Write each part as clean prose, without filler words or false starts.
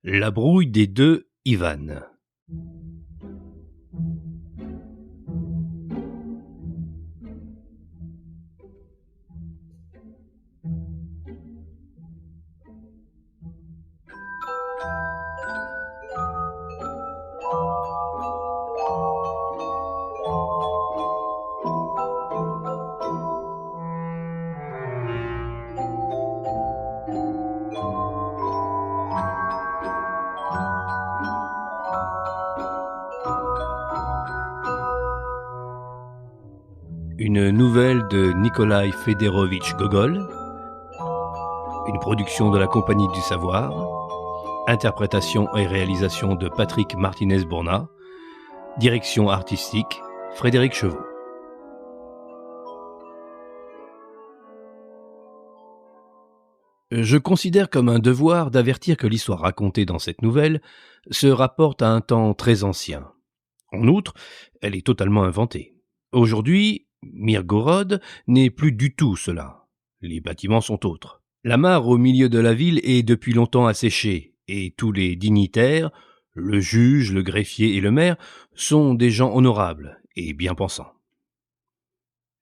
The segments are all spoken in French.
La brouille des deux Ivan. Une nouvelle de Nikolaï Fédorovitch Gogol, une production de la Compagnie du Savoir, interprétation et réalisation de Patrick Martinez-Bourna, direction artistique Frédéric Chevaux. Je considère comme un devoir d'avertir que l'histoire racontée dans cette nouvelle se rapporte à un temps très ancien. En outre, elle est totalement inventée. Aujourd'hui, Mirgorod n'est plus du tout cela. Les bâtiments sont autres. La mare au milieu de la ville est depuis longtemps asséchée, et tous les dignitaires, le juge, le greffier et le maire, sont des gens honorables et bien pensants.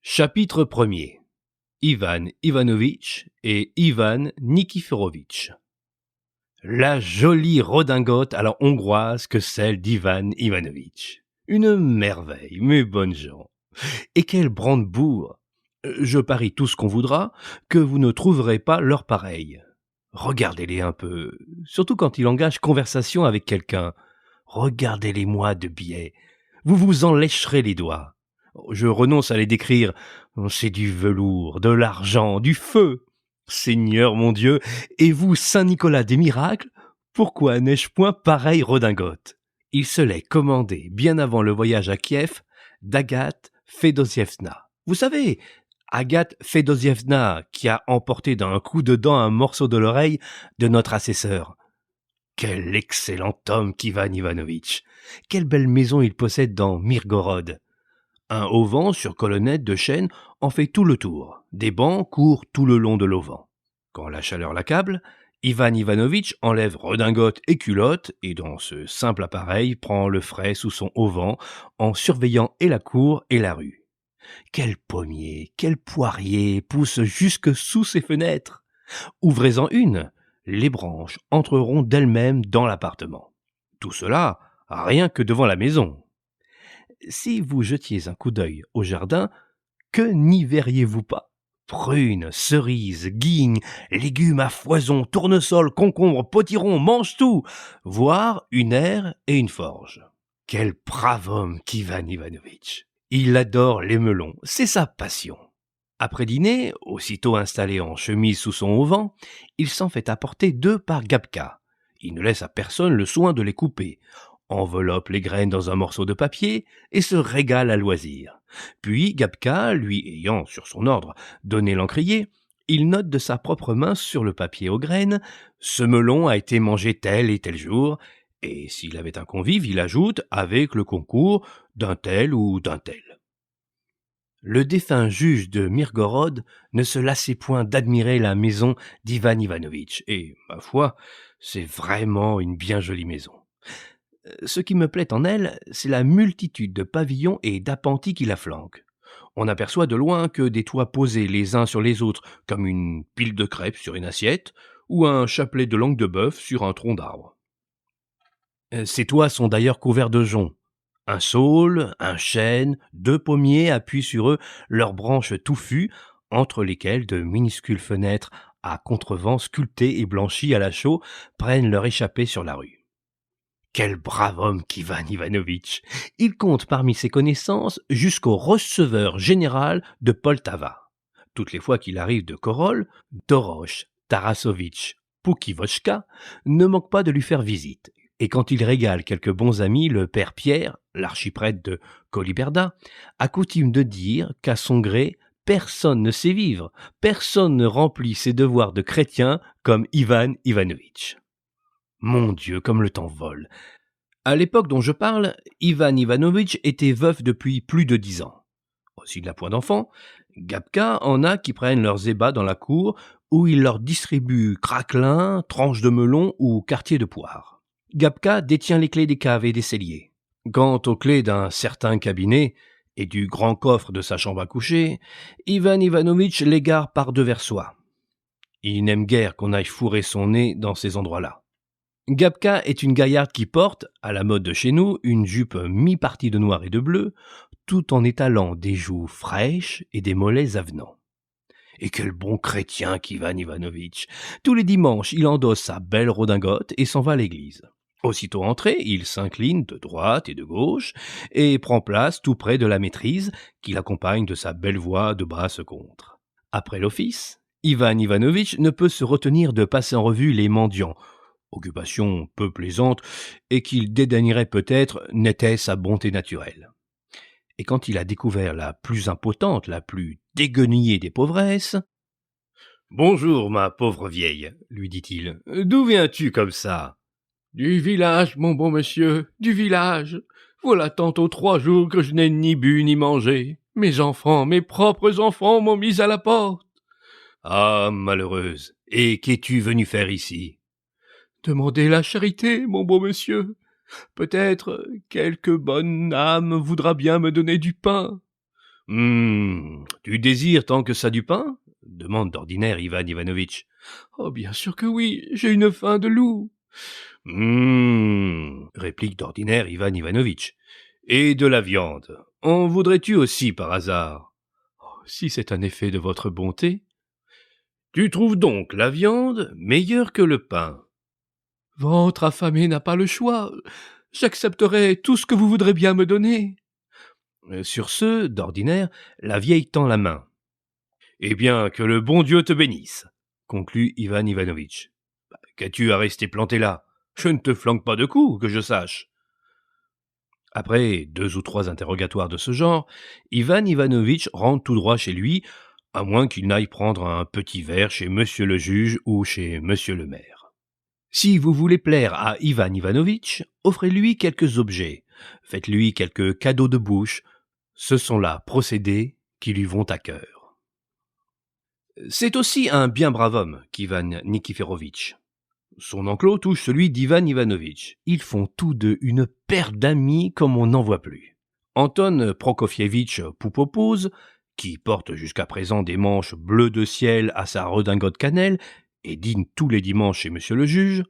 Chapitre 1er. Ivan Ivanovitch et Ivan Nikiforovitch. La jolie redingote à la hongroise que celle d'Ivan Ivanovitch. Une merveille, mes bonnes gens. Et quel brandebourg! Je parie tout ce qu'on voudra que vous ne trouverez pas leur pareil. Regardez-les un peu, surtout quand il engage conversation avec quelqu'un. Regardez-les-moi de biais. Vous vous en lécherez les doigts. Je renonce à les décrire. C'est du velours, de l'argent, du feu. Seigneur mon Dieu, et vous, Saint-Nicolas des miracles, pourquoi n'ai-je point pareille redingote? Il se l'est commandé, bien avant le voyage à Kiev, d'Agathe Fédosievna. Vous savez, Agathe Fédosievna, qui a emporté d'un coup de dent un morceau de l'oreille de notre assesseur. Quel excellent homme qu'Ivan Ivanovitch! Quelle belle maison il possède dans Mirgorod! Un auvent sur colonnette de chêne en fait tout le tour. Des bancs courent tout le long de l'auvent. Quand la chaleur l'accable, Ivan Ivanovitch enlève redingote et culotte et dans ce simple appareil prend le frais sous son auvent en surveillant et la cour et la rue. Quel pommier, quel poirier pousse jusque sous ses fenêtres! Ouvrez-en une, les branches entreront d'elles-mêmes dans l'appartement. Tout cela, rien que devant la maison. Si vous jetiez un coup d'œil au jardin, que n'y verriez-vous pas? Prunes, cerises, guignes, légumes à foison, tournesols, concombres, potirons, mange tout, voire une aire et une forge. Quel brave homme qu'Ivan Ivanovitch! Il adore les melons, c'est sa passion. Après dîner, aussitôt installé en chemise sous son auvent, il s'en fait apporter 2 par Gabka. Il ne laisse à personne le soin de les couper, enveloppe les graines dans un morceau de papier et se régale à loisir. Puis Gabka, lui ayant, sur son ordre, donné l'encrier, il note de sa propre main sur le papier aux graines « Ce melon a été mangé tel et tel jour », et s'il avait un convive, il ajoute « avec le concours d'un tel ou d'un tel ». Le défunt juge de Mirgorod ne se lassait point d'admirer la maison d'Ivan Ivanovitch, et, ma foi, c'est vraiment une bien jolie maison. Ce qui me plaît en elle, c'est la multitude de pavillons et d'appentis qui la flanquent. On aperçoit de loin que des toits posés les uns sur les autres, comme une pile de crêpes sur une assiette, ou un chapelet de langue de bœuf sur un tronc d'arbre. Ces toits sont d'ailleurs couverts de joncs. Un saule, un chêne, 2 pommiers appuient sur eux leurs branches touffues, entre lesquelles de minuscules fenêtres à contrevents sculptées et blanchies à la chaux prennent leur échappée sur la rue. Quel brave homme qu'Ivan Ivanovitch! Il compte parmi ses connaissances jusqu'au receveur général de Poltava. Toutes les fois qu'il arrive de Korol, Dorosh Tarasovitch Poukivochka ne manque pas de lui faire visite. Et quand il régale quelques bons amis, le père Pierre, l'archiprêtre de Koliberda, a coutume de dire qu'à son gré, personne ne sait vivre, personne ne remplit ses devoirs de chrétien comme Ivan Ivanovitch. Mon Dieu, comme le temps vole. À l'époque dont je parle, Ivan Ivanovitch était veuf depuis plus de 10 ans. S'il n'a point d'enfant, Gabka en a qui prennent leurs ébats dans la cour où il leur distribue craquelins, tranches de melon ou quartiers de poire. Gapka détient les clés des caves et des celliers. Quant aux clés d'un certain cabinet et du grand coffre de sa chambre à coucher, Ivan Ivanovitch les garde par devers soi. Il n'aime guère qu'on aille fourrer son nez dans ces endroits-là. Gapka est une gaillarde qui porte, à la mode de chez nous, une jupe mi-partie de noir et de bleu, tout en étalant des joues fraîches et des mollets avenants. Et quel bon chrétien qu'Ivan Ivanovitch! Tous les dimanches, il endosse sa belle redingote et s'en va à l'église. Aussitôt entré, il s'incline de droite et de gauche et prend place tout près de la maîtrise qui l'accompagne de sa belle voix de basse contre. Après l'office, Ivan Ivanovitch ne peut se retenir de passer en revue les mendiants, occupation peu plaisante et qu'il dédaignerait peut-être n'était sa bonté naturelle. Et quand il a découvert la plus impotente, la plus déguenillée des pauvresses, « Bonjour, ma pauvre vieille, lui dit-il, d'où viens-tu comme ça ?»« Du village, mon bon monsieur, du village. Voilà tantôt 3 jours que je n'ai ni bu ni mangé. Mes enfants, mes propres enfants m'ont mis à la porte. »« Ah, malheureuse, et qu'es-tu venue faire ici ?»« Demander la charité, mon beau monsieur. Peut-être quelque bonne âme voudra bien me donner du pain. »« Tu désires tant que ça du pain ?» demande d'ordinaire Ivan Ivanovitch. « Oh, bien sûr que oui, j'ai une faim de loup. » réplique d'ordinaire Ivan Ivanovitch. « Et de la viande. En voudrais-tu aussi par hasard ?»« Oh, si c'est un effet de votre bonté. »« Tu trouves donc la viande meilleure que le pain ?»« Ventre affamé n'a pas le choix. J'accepterai tout ce que vous voudrez bien me donner. » Sur ce, d'ordinaire, la vieille tend la main. « Eh bien, que le bon Dieu te bénisse, » conclut Ivan Ivanovitch. « Qu'as-tu à rester planté là ? Je ne te flanque pas de coups, que je sache. » Après 2 ou 3 interrogatoires de ce genre, Ivan Ivanovitch rentre tout droit chez lui, à moins qu'il n'aille prendre un petit verre chez monsieur le juge ou chez monsieur le maire. Si vous voulez plaire à Ivan Ivanovitch, offrez-lui quelques objets, faites-lui quelques cadeaux de bouche, ce sont là procédés qui lui vont à cœur. C'est aussi un bien brave homme qu'Ivan Nikiforovitch. Son enclos touche celui d'Ivan Ivanovitch. Ils font tous deux une paire d'amis comme on n'en voit plus. Anton Prokofievitch Poupopouze, qui porte jusqu'à présent des manches bleues de ciel à sa redingote cannelle et dîne tous les dimanches chez monsieur le juge,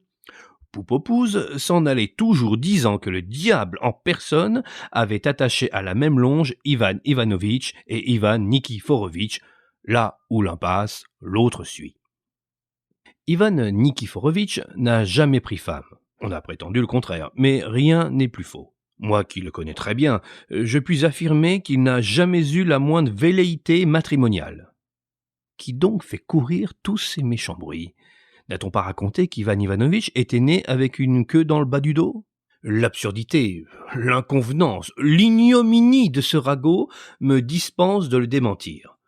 Poupopouze s'en allait toujours disant que le diable en personne avait attaché à la même longe Ivan Ivanovitch et Ivan Nikiforovitch. Là où l'un passe, l'autre suit. Ivan Nikiforovitch n'a jamais pris femme. On a prétendu le contraire, mais rien n'est plus faux. Moi qui le connais très bien, je puis affirmer qu'il n'a jamais eu la moindre velléité matrimoniale. Qui donc fait courir tous ces méchants bruits ? N'a-t-on pas raconté qu'Ivan Ivanovitch était né avec une queue dans le bas du dos ? L'absurdité, l'inconvenance, l'ignominie de ce ragot me dispensent de le démentir.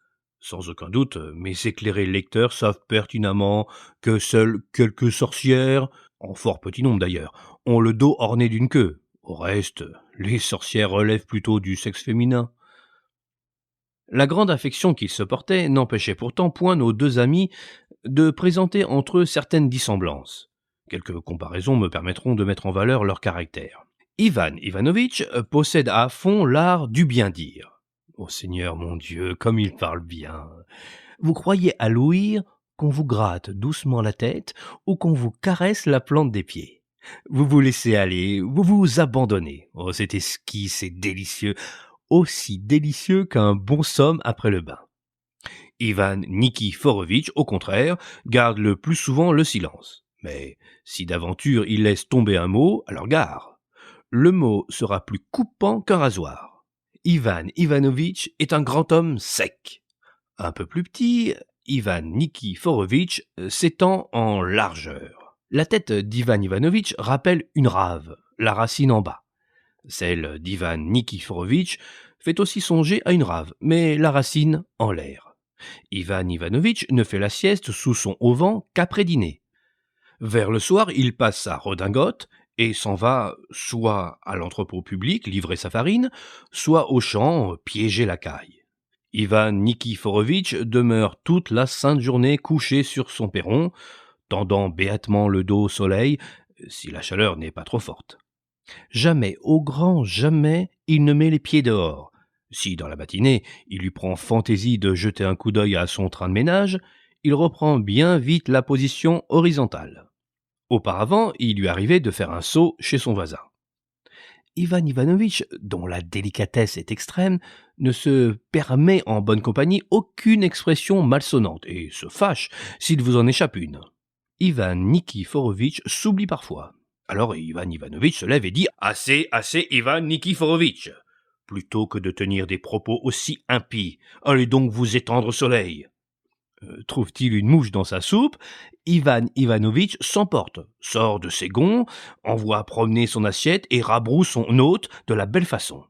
Sans aucun doute, mes éclairés lecteurs savent pertinemment que seules quelques sorcières, en fort petit nombre d'ailleurs, ont le dos orné d'une queue. Au reste, les sorcières relèvent plutôt du sexe féminin. La grande affection qu'ils se portaient n'empêchait pourtant point nos 2 amis de présenter entre eux certaines dissemblances. Quelques comparaisons me permettront de mettre en valeur leur caractère. Ivan Ivanovitch possède à fond l'art du bien dire. Oh Seigneur mon Dieu, comme il parle bien. Vous croyez à l'ouïr qu'on vous gratte doucement la tête ou qu'on vous caresse la plante des pieds. Vous vous laissez aller, vous vous abandonnez. Oh, c'est exquis, c'est délicieux, aussi délicieux qu'un bon somme après le bain. Ivan Nikiforovitch, au contraire, garde le plus souvent le silence. Mais si d'aventure il laisse tomber un mot, alors gare. Le mot sera plus coupant qu'un rasoir. Ivan Ivanovitch est un grand homme sec. Un peu plus petit, Ivan Nikiforovitch s'étend en largeur. La tête d'Ivan Ivanovitch rappelle une rave, la racine en bas. Celle d'Ivan Nikiforovitch fait aussi songer à une rave, mais la racine en l'air. Ivan Ivanovitch ne fait la sieste sous son auvent qu'après dîner. Vers le soir, il passe sa redingote et s'en va soit à l'entrepôt public livrer sa farine, soit au champ piéger la caille. Ivan Nikiforovitch demeure toute la sainte journée couché sur son perron, tendant béatement le dos au soleil, si la chaleur n'est pas trop forte. Jamais, au grand jamais, il ne met les pieds dehors. Si, dans la matinée, il lui prend fantaisie de jeter un coup d'œil à son train de ménage, il reprend bien vite la position horizontale. Auparavant, il lui arrivait de faire un saut chez son voisin. Ivan Ivanovitch, dont la délicatesse est extrême, ne se permet en bonne compagnie aucune expression malsonnante et se fâche s'il vous en échappe une. Ivan Nikiforovitch s'oublie parfois. Alors Ivan Ivanovitch se lève et dit « Assez, assez, Ivan Nikiforovitch !» Plutôt que de tenir des propos aussi impies, allez donc vous étendre au soleil. Trouve-t-il une mouche dans sa soupe, Ivan Ivanovitch s'emporte, sort de ses gonds, envoie promener son assiette et rabroue son hôte de la belle façon.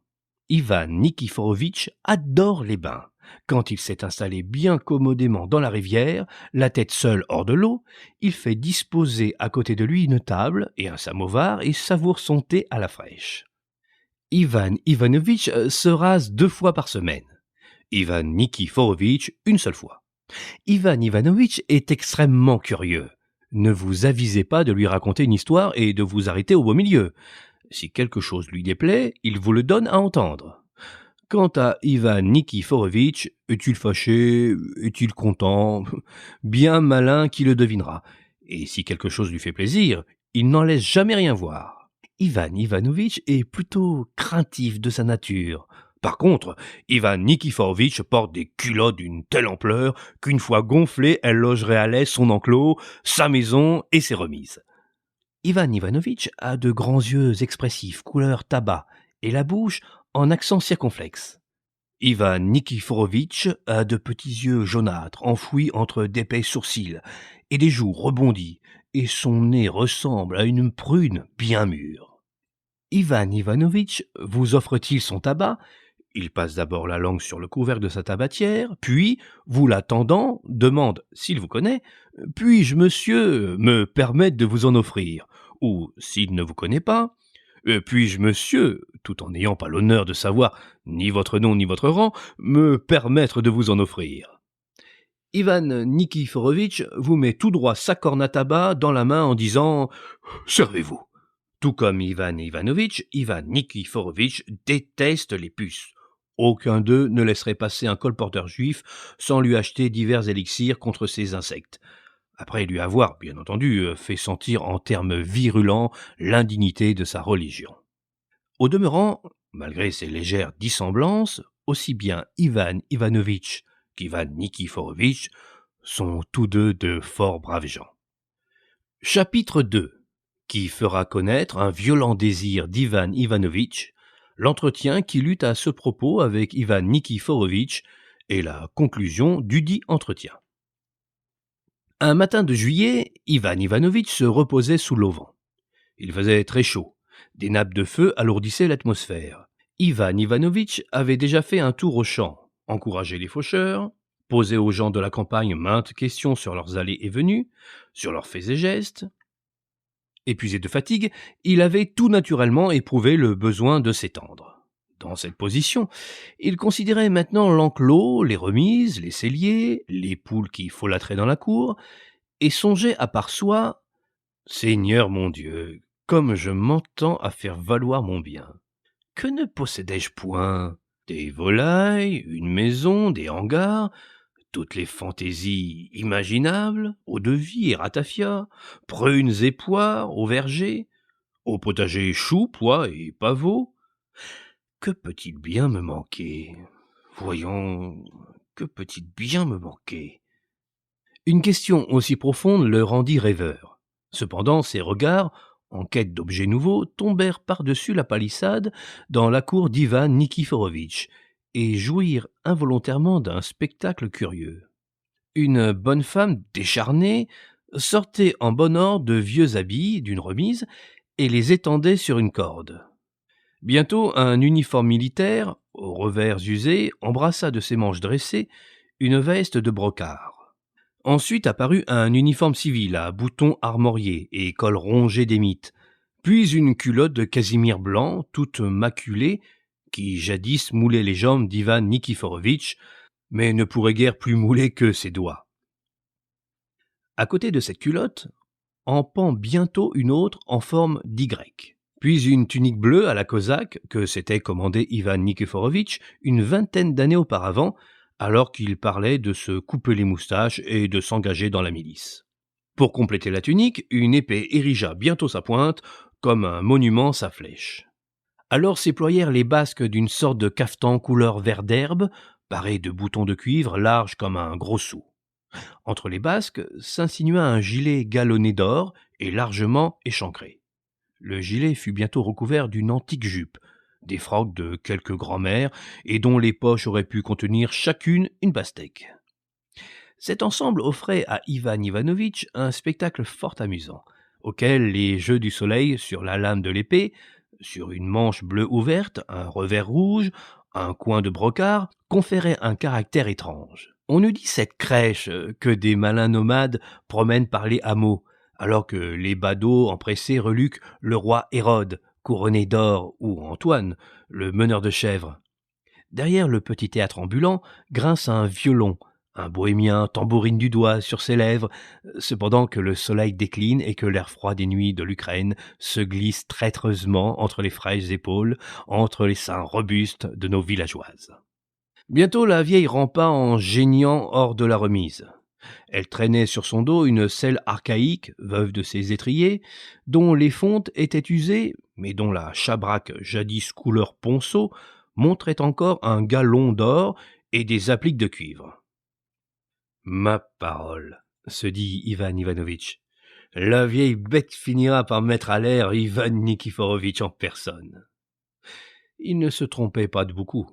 Ivan Nikiforovitch adore les bains. Quand il s'est installé bien commodément dans la rivière, la tête seule hors de l'eau, il fait disposer à côté de lui une table et un samovar et savoure son thé à la fraîche. Ivan Ivanovitch se rase 2 fois par semaine. Ivan Nikiforovitch une seule fois. Ivan Ivanovitch est extrêmement curieux. Ne vous avisez pas de lui raconter une histoire et de vous arrêter au beau milieu. Si quelque chose lui déplaît, il vous le donne à entendre. Quant à Ivan Nikiforovitch, est-il fâché, est-il content? Bien malin qui le devinera. Et si quelque chose lui fait plaisir, il n'en laisse jamais rien voir. Ivan Ivanovitch est plutôt craintif de sa nature. Par contre, Ivan Nikiforovitch porte des culottes d'une telle ampleur qu'une fois gonflées, elles logeraient à l'aise son enclos, sa maison et ses remises. Ivan Ivanovitch a de grands yeux expressifs, couleur tabac, et la bouche en accent circonflexe. Ivan Nikiforovitch a de petits yeux jaunâtres, enfouis entre d'épais sourcils, et des joues rebondies, et son nez ressemble à une prune bien mûre. Ivan Ivanovitch vous offre-t-il son tabac? Il passe d'abord la langue sur le couvercle de sa tabatière, puis, vous la tendant, demande s'il vous connaît « Puis-je, monsieur, me permettre de vous en offrir ?» Ou, s'il ne vous connaît pas, « Puis-je, monsieur, tout en n'ayant pas l'honneur de savoir ni votre nom ni votre rang, me permettre de vous en offrir ?» Ivan Nikiforovitch vous met tout droit sa corne à tabac dans la main en disant « Servez-vous !» Tout comme Ivan Ivanovitch, Ivan Nikiforovitch déteste les puces. Aucun d'eux ne laisserait passer un colporteur juif sans lui acheter divers élixirs contre ces insectes. Après lui avoir, bien entendu, fait sentir en termes virulents l'indignité de sa religion. Au demeurant, malgré ces légères dissemblances, aussi bien Ivan Ivanovitch qu'Ivan Nikiforovitch sont tous deux de fort braves gens. Chapitre 2, qui fera connaître un violent désir d'Ivan Ivanovitch, l'entretien qu'il eut à ce propos avec Ivan Nikiforovitch et la conclusion dudit entretien. Un matin de juillet, Ivan Ivanovitch se reposait sous l'auvent. Il faisait très chaud. Des nappes de feu alourdissaient l'atmosphère. Ivan Ivanovitch avait déjà fait un tour au champ, encouragé les faucheurs, posé aux gens de la campagne maintes questions sur leurs allées et venues, sur leurs faits et gestes. Épuisé de fatigue, il avait tout naturellement éprouvé le besoin de s'étendre. Dans cette position, il considérait maintenant l'enclos, les remises, les celliers, les poules qui folâtraient dans la cour, et songeait à part soi « Seigneur mon Dieu, comme je m'entends à faire valoir mon bien. Que ne possédais-je point? Des volailles, une maison, des hangars, toutes les fantaisies imaginables, eau-de-vie et ratafia, prunes et poires au verger, au potager choux, pois et pavots. Que peut-il bien me manquer? Voyons, que peut-il bien me manquer? » Une question aussi profonde le rendit rêveur. Cependant, ses regards, en quête d'objets nouveaux, tombèrent par-dessus la palissade dans la cour d'Ivan Nikiforovitch et jouirent involontairement d'un spectacle curieux. Une bonne femme décharnée sortait en bon ordre de vieux habits d'une remise et les étendait sur une corde. Bientôt, un uniforme militaire, aux revers usés, embrassa de ses manches dressées une veste de brocart. Ensuite apparut un uniforme civil à boutons armoriés et col rongé d'émites, puis une culotte de casimir blanc, toute maculée, qui jadis moulait les jambes d'Ivan Nikiforovitch, mais ne pourrait guère plus mouler que ses doigts. À côté de cette culotte, en pend bientôt une autre en forme d'Y, puis une tunique bleue à la cosaque que s'était commandé Ivan Nikiforovitch une vingtaine d'années auparavant, alors qu'il parlait de se couper les moustaches et de s'engager dans la milice. Pour compléter la tunique, une épée érigea bientôt sa pointe, comme un monument sa flèche. Alors s'éployèrent les basques d'une sorte de cafetan couleur vert d'herbe, paré de boutons de cuivre larges comme un gros sou. Entre les basques s'insinua un gilet galonné d'or et largement échancré. Le gilet fut bientôt recouvert d'une antique jupe, des frocs de quelques grands-mères et dont les poches auraient pu contenir chacune une pastèque. Cet ensemble offrait à Ivan Ivanovitch un spectacle fort amusant, auquel les jeux du soleil sur la lame de l'épée, sur une manche bleue ouverte, un revers rouge, un coin de brocart, conféraient un caractère étrange. On eût dit cette crèche que des malins nomades promènent par les hameaux, alors que les badauds empressés reluquent le roi Hérode, couronné d'or, ou Antoine, le meneur de chèvres. Derrière le petit théâtre ambulant grince un violon, un bohémien tambourine du doigt sur ses lèvres, cependant que le soleil décline et que l'air froid des nuits de l'Ukraine se glisse traîtreusement entre les frêles épaules, entre les seins robustes de nos villageoises. Bientôt la vieille rampa en geignant hors de la remise. Elle traînait sur son dos une selle archaïque, veuve de ses étriers, dont les fontes étaient usées, mais dont la chabraque jadis couleur ponceau montrait encore un galon d'or et des appliques de cuivre. « Ma parole, se dit Ivan Ivanovitch, la vieille bête finira par mettre à l'air Ivan Nikiforovitch en personne. » Il ne se trompait pas de beaucoup.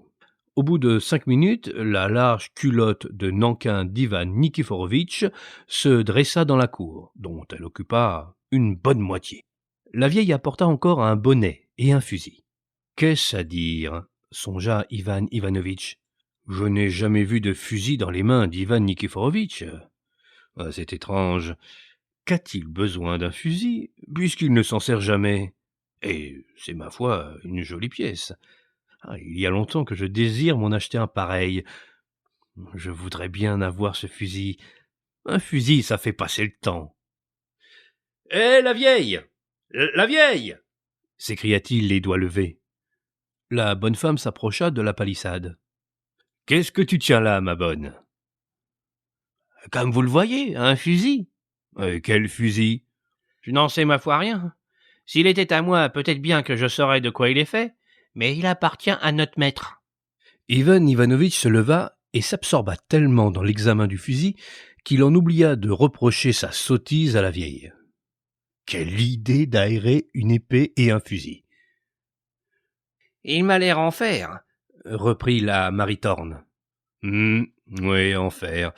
Au bout de 5 minutes, la large culotte de nankin d'Ivan Nikiforovitch se dressa dans la cour, dont elle occupa une bonne moitié. La vieille apporta encore un bonnet et un fusil. « Qu'est-ce à dire ?» songea Ivan Ivanovitch. « Je n'ai jamais vu de fusil dans les mains d'Ivan Nikiforovitch. C'est étrange. Qu'a-t-il besoin d'un fusil, puisqu'il ne s'en sert jamais? Et c'est, ma foi, une jolie pièce. Il y a longtemps que je désire m'en acheter un pareil. Je voudrais bien avoir ce fusil. Un fusil, ça fait passer le temps. »« Hé, la vieille! La vieille !» s'écria-t-il les doigts levés. La bonne femme s'approcha de la palissade. « Qu'est-ce que tu tiens là, ma bonne ?»« Comme vous le voyez, un fusil. »« Quel fusil ?»« Je n'en sais ma foi rien. S'il était à moi, peut-être bien que je saurais de quoi il est fait, mais il appartient à notre maître. » Ivan Ivanovitch se leva et s'absorba tellement dans l'examen du fusil qu'il en oublia de reprocher sa sottise à la vieille. Quelle idée d'aérer une épée et un fusil! « Il m'a l'air en fer, » reprit la maritorne. « Oui, en fer.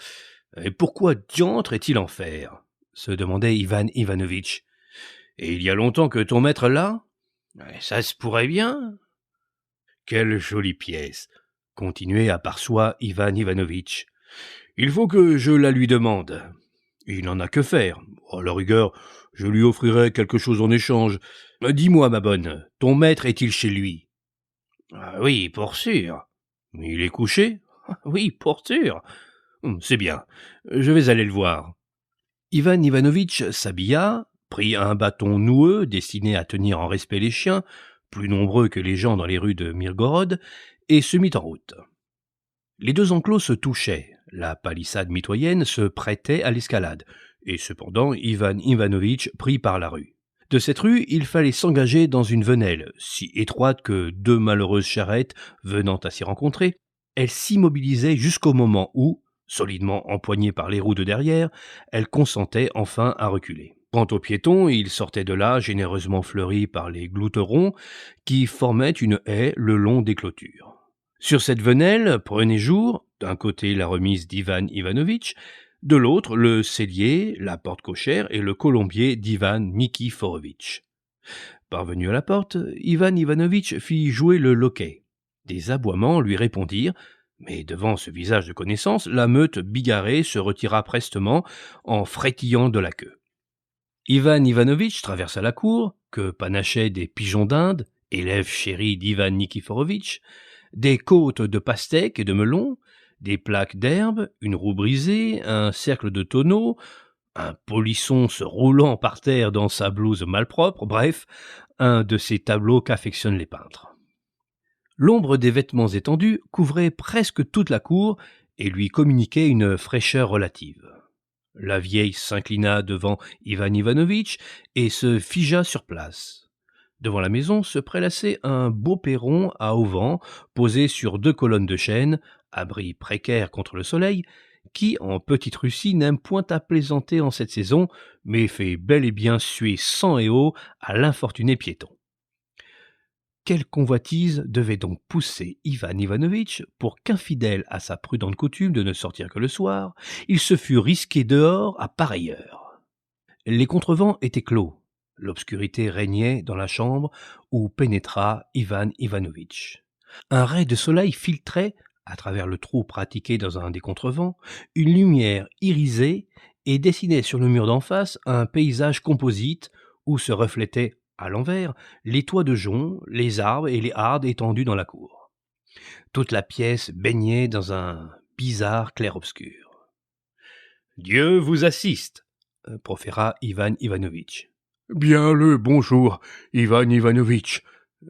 Et pourquoi diantre est-il en fer ?» se demandait Ivan Ivanovitch. « Et il y a longtemps que ton maître l'a ? Ça se pourrait bien. » « Quelle jolie pièce !» continuait à part soi Ivan Ivanovitch. « Il faut que je la lui demande. Il n'en a que faire. À la rigueur, je lui offrirai quelque chose en échange. Dis-moi, ma bonne, ton maître est-il chez lui ? » ?»« Oui, pour sûr. »« Il est couché ? » ?»« Oui, pour sûr. »« C'est bien. Je vais aller le voir. » Ivan Ivanovitch s'habilla, prit un bâton noueux destiné à tenir en respect les chiens, plus nombreux que les gens dans les rues de Mirgorod, et se mit en route. Les deux enclos se touchaient, la palissade mitoyenne se prêtait à l'escalade, et cependant Ivan Ivanovitch prit par la rue. De cette rue, il fallait s'engager dans une venelle, si étroite que deux malheureuses charrettes, venant à s'y rencontrer, elles s'immobilisaient jusqu'au moment où, solidement empoignées par les roues de derrière, elles consentaient enfin à reculer. Quant aux piétons, ils sortaient de là, généreusement fleuris par les glouterons, qui formaient une haie le long des clôtures. Sur cette venelle prenait jour, d'un côté la remise d'Ivan Ivanovitch, de l'autre le cellier, la porte cochère et le colombier d'Ivan Nikiforovitch. Parvenu à la porte, Ivan Ivanovitch fit jouer le loquet. Des aboiements lui répondirent, mais devant ce visage de connaissance, la meute bigarrée se retira prestement en frétillant de la queue. Ivan Ivanovitch traversa la cour, que panachaient des pigeons d'Inde, élèves chéris d'Ivan Nikiforovitch, des côtes de pastèques et de melons, des plaques d'herbe, une roue brisée, un cercle de tonneaux, un polisson se roulant par terre dans sa blouse malpropre, bref, un de ces tableaux qu'affectionnent les peintres. L'ombre des vêtements étendus couvrait presque toute la cour et lui communiquait une fraîcheur relative. La vieille s'inclina devant Ivan Ivanovitch et se figea sur place. Devant la maison se prélassait un beau perron à auvent posé sur 2 colonnes de chêne, abri précaire contre le soleil, qui, en petite Russie, n'aime point à plaisanter en cette saison, mais fait bel et bien suer sang et eau à l'infortuné piéton. Quelle convoitise devait donc pousser Ivan Ivanovitch pour qu'infidèle à sa prudente coutume de ne sortir que le soir, il se fût risqué dehors à pareille heure. Les contrevents étaient clos. L'obscurité régnait dans la chambre où pénétra Ivan Ivanovitch. Un ray de soleil filtrait, à travers le trou pratiqué dans un des contrevents, une lumière irisée et dessinait sur le mur d'en face un paysage composite où se reflétaient, à l'envers, les toits de joncs, les arbres et les hardes étendus dans la cour. Toute la pièce baignait dans un bizarre clair-obscur. « Dieu vous assiste !» proféra Ivan Ivanovitch. « Bien le bonjour, Ivan Ivanovitch !»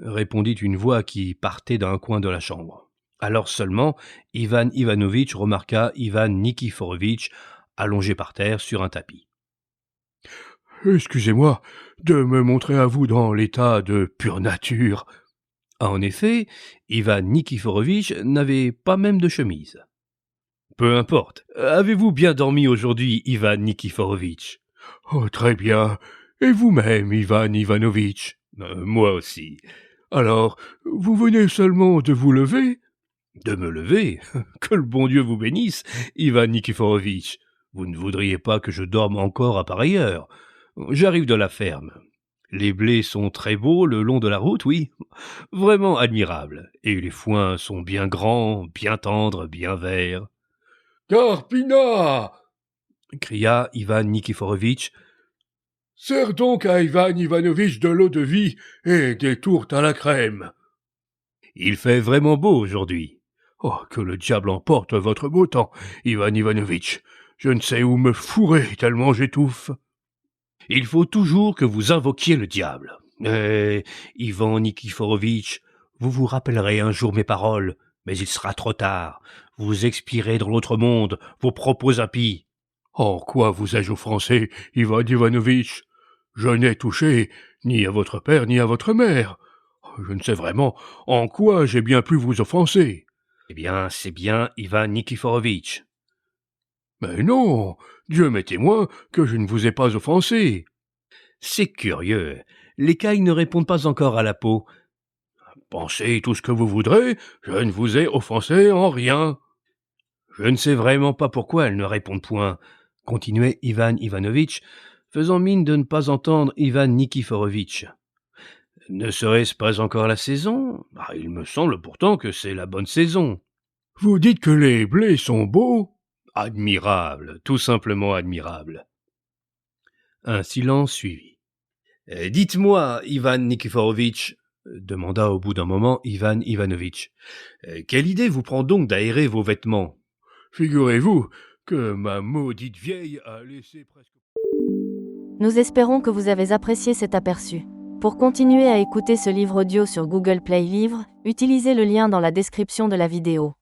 répondit une voix qui partait d'un coin de la chambre. Alors seulement, Ivan Ivanovitch remarqua Ivan Nikiforovitch allongé par terre sur un tapis. « Excusez-moi de me montrer à vous dans l'état de pure nature. » En effet, Ivan Nikiforovitch n'avait pas même de chemise. « Peu importe. Avez-vous bien dormi aujourd'hui, Ivan Nikiforovitch ?»« Oh, très bien. Et vous-même, Ivan Ivanovitch ?»« Moi aussi. »« Alors, vous venez seulement de vous lever ?»« De me lever ? Que le bon Dieu vous bénisse, Ivan Nikiforovitch. Vous ne voudriez pas que je dorme encore à pareille heure. J'arrive de la ferme. Les blés sont très beaux le long de la route, oui, vraiment admirables. Et les foins sont bien grands, bien tendres, bien verts. »« Karpina !» cria Ivan Nikiforovitch. « Sers donc à Ivan Ivanovitch de l'eau de vie et des tourtes à la crème. »« Il fait vraiment beau aujourd'hui. »« Oh, que le diable emporte votre beau temps, Ivan Ivanovitch. Je ne sais où me fourrer tellement j'étouffe. »« Il faut toujours que vous invoquiez le diable. Ivan Nikiforovitch, vous vous rappellerez un jour mes paroles, mais il sera trop tard. Vous expirez dans l'autre monde, vos propos impies. »« En quoi vous ai-je offensé, Ivan Ivanovitch ? Je n'ai touché ni à votre père ni à votre mère. Je ne sais vraiment en quoi j'ai bien pu vous offenser. »« Eh bien, c'est bien Ivan Nikiforovitch. »« Mais non, Dieu m'est témoin que je ne vous ai pas offensé. »« C'est curieux, l'écaille ne répondent pas encore à la peau. »« Pensez tout ce que vous voudrez, je ne vous ai offensé en rien. »« Je ne sais vraiment pas pourquoi elles ne répondent point, » continuait Ivan Ivanovitch, faisant mine de ne pas entendre Ivan Nikiforovitch. « Ne serait-ce pas encore la saison ? Il me semble pourtant que c'est la bonne saison. »« Vous dites que les blés sont beaux ? » ?»« Admirable, tout simplement admirable. » Un silence suivit. « Dites-moi, Ivan Nikiforovitch, » demanda au bout d'un moment Ivan Ivanovitch, « quelle idée vous prend donc d'aérer vos vêtements ? » « Figurez-vous que ma maudite vieille a laissé presque... » Nous espérons que vous avez apprécié cet aperçu. Pour continuer à écouter ce livre audio sur Google Play Livres, utilisez le lien dans la description de la vidéo.